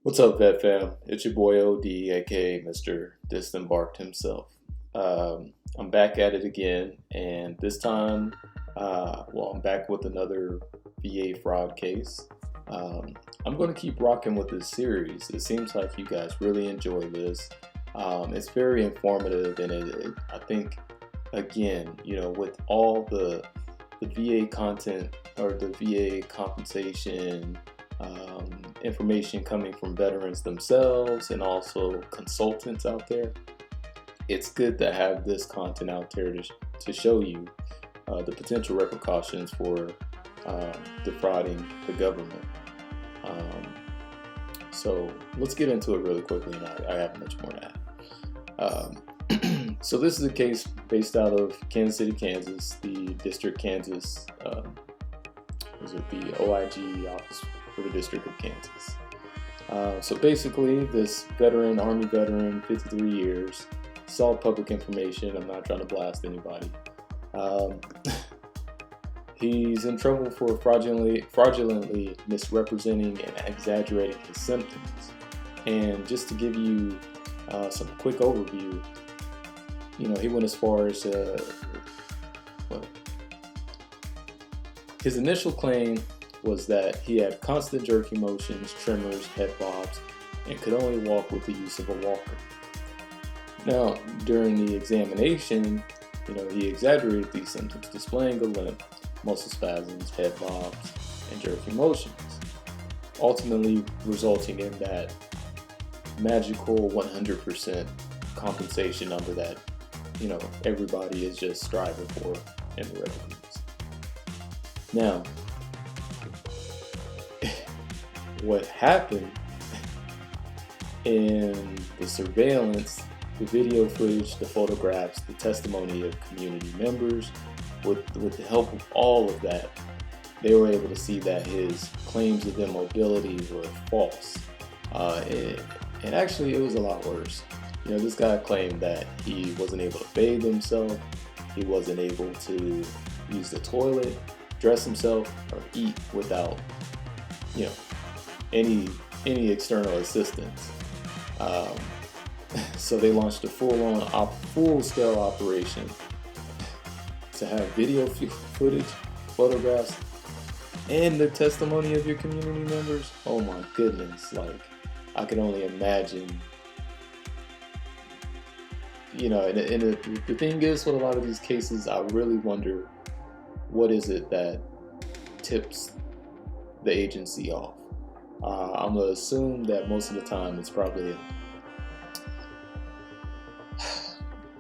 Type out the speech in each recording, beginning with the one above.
What's up, Vet Fam? It's your boy OD, aka Mr. DisEmbarked himself. I'm back at it again, and this time, I'm back with another VA fraud case. I'm going to keep rocking with this series. It seems like you guys really enjoy this. It's very informative, and I think, again, with all the VA content or the VA compensation information coming from veterans themselves and also consultants out there, it's good to have this content out there to show you the potential repercussions for defrauding the government. So let's get into it really quickly, and I have much more to add. So this is a case based out of Kansas City, Kansas, the District Kansas, the OIG office for the District of Kansas. So basically, this veteran, Army veteran, 53 years, saw public information. I'm not trying to blast anybody. He's in trouble for fraudulently misrepresenting and exaggerating his symptoms. And just to give you some quick overview, he went as far as his initial claim was that he had constant jerky motions, tremors, head bobs, and could only walk with the use of a walker. Now, during the examination, he exaggerated these symptoms, displaying a limp, muscle spasms, head bobs, and jerky motions, ultimately resulting in that magical 100% compensation number that, everybody is just striving for in the revenues. Now, what happened in the surveillance, the video footage, the photographs, the testimony of community members, with the help of all of that, they were able to see that his claims of immobility were false. And actually, it was a lot worse. This guy claimed that he wasn't able to bathe himself, he wasn't able to use the toilet, dress himself, or eat without, any external assistance. So they launched a full-scale operation to have video footage, photographs, and the testimony of your community members. Oh my goodness, I can only imagine. And the thing is, with a lot of these cases, I really wonder, what is it that tips the agency off? I'm going to assume that most of the time it's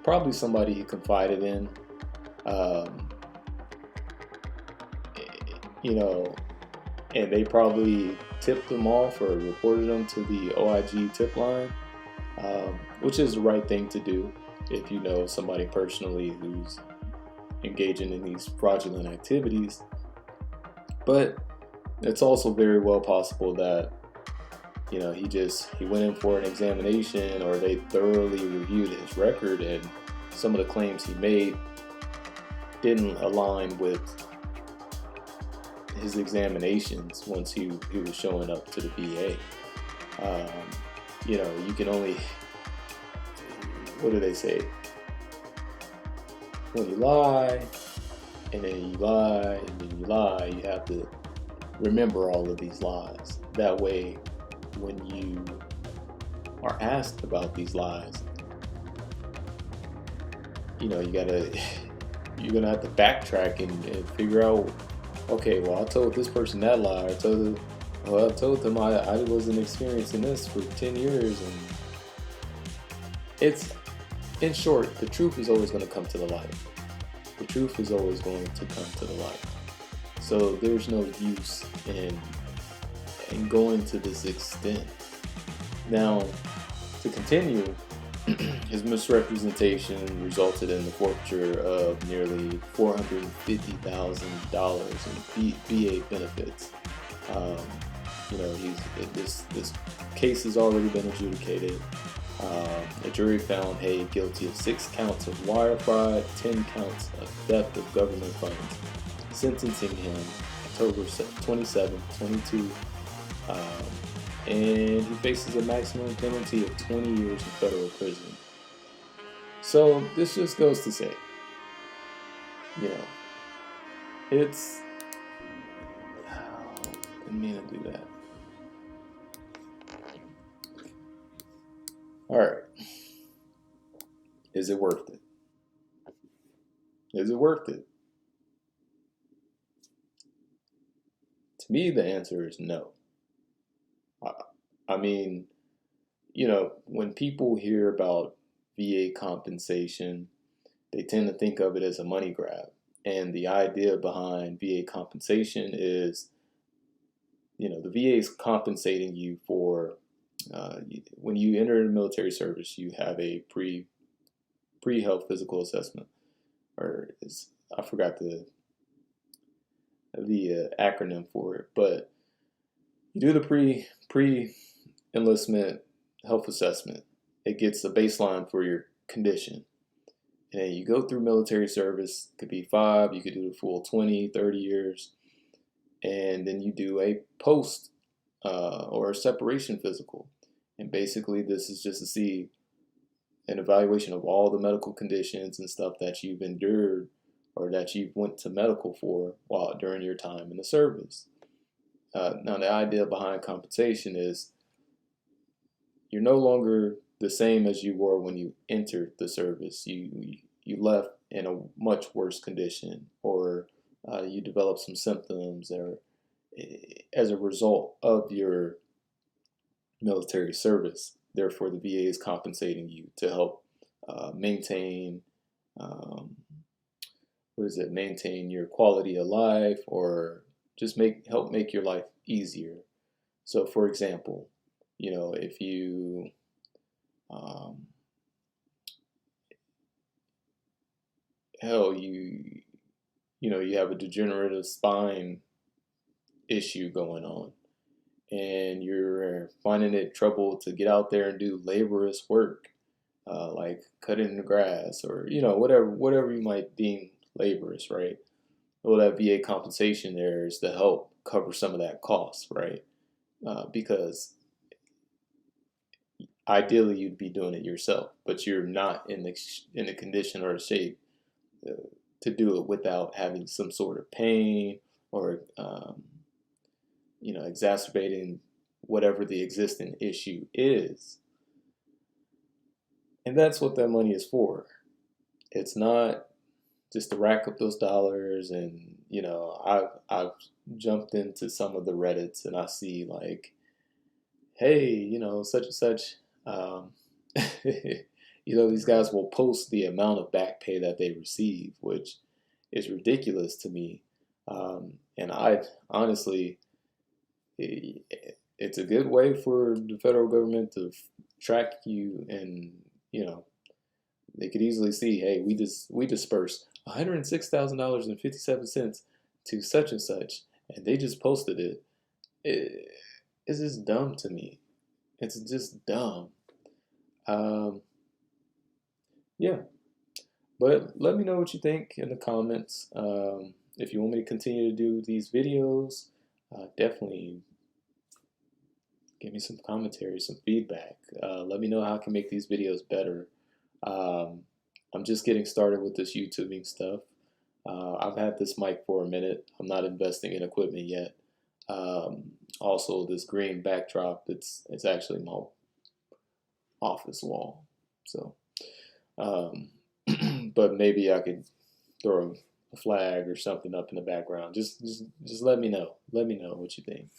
probably somebody he confided in, and they probably tipped him off or reported him to the OIG tip line, which is the right thing to do if you know somebody personally who's engaging in these fraudulent activities. But it's also very well possible that he went in for an examination, or they thoroughly reviewed his record, and some of the claims he made didn't align with his examinations once he was showing up to the VA. You can only, what do they say? When you lie, and then you lie, and then you lie, you have to remember all of these lies. That way, when you are asked about these lies, you're gonna have to backtrack and figure out, okay, well, I told this person that lie. I told them I wasn't experiencing this for 10 years, and it's, in short, the truth is always going to come to the light. The truth is always going to come to the light. So there's no use in going to this extent. Now, to continue, his misrepresentation resulted in the forfeiture of nearly $450,000 in VA benefits. This case has already been adjudicated. The jury found Hay guilty of 6 counts of wire fraud, 10 counts of theft of government funds, sentencing him October 27, 22, and he faces a maximum penalty of 20 years in federal prison. So this just goes to say, you know, it's, oh, didn't mean to do that. All right, is it worth it? Is it worth it? To me, the answer is no. I, I mean, when people hear about VA compensation, they tend to think of it as a money grab. And the idea behind VA compensation is, the VA is compensating you for when you enter the military service, you have a pre-health physical assessment, or I forgot the acronym for it, but you do the pre enlistment health assessment. It gets a baseline for your condition. And you go through military service. It could be 5, you could do the full 20, 30 years. And then you do a post or a separation physical. And basically this is just to see an evaluation of all the medical conditions and stuff that you've endured or that you went to medical for during your time in the service. Now the idea behind compensation is you're no longer the same as you were when you entered the service. You left in a much worse condition, or you developed some symptoms, or as a result of your military service. Therefore, the VA is compensating you to help maintain maintain your quality of life, or just help make your life easier. So, for example, if you you have a degenerative spine issue going on, and you're finding it trouble to get out there and do laborious work, like cutting the grass, or whatever you might deem laborious, right? Well, that VA compensation there is to help cover some of that cost, right? Because ideally you'd be doing it yourself, but you're not in the condition or the shape to do it without having some sort of pain, or exacerbating whatever the existing issue is. And that's what that money is for. It's not just to rack up those dollars. And I've jumped into some of the Reddits, and I see like, hey, such and such, these guys will post the amount of back pay that they receive, which is ridiculous to me. And I honestly, it's a good way for the federal government to track you, and they could easily see, hey, we dispersed $106,000.57 to such and such, and they just posted it. It's just dumb to me. It's just dumb. Yeah, but let me know what you think in the comments. If you want me to continue to do these videos, definitely give me some commentary, some feedback. Let me know how I can make these videos better. I'm just getting started with this YouTubing stuff. I've had this mic for a minute. I'm not investing in equipment yet. Also, this green backdrop, it's actually my office wall. So, but maybe I could throw a flag or something up in the background. Just let me know. Let me know what you think.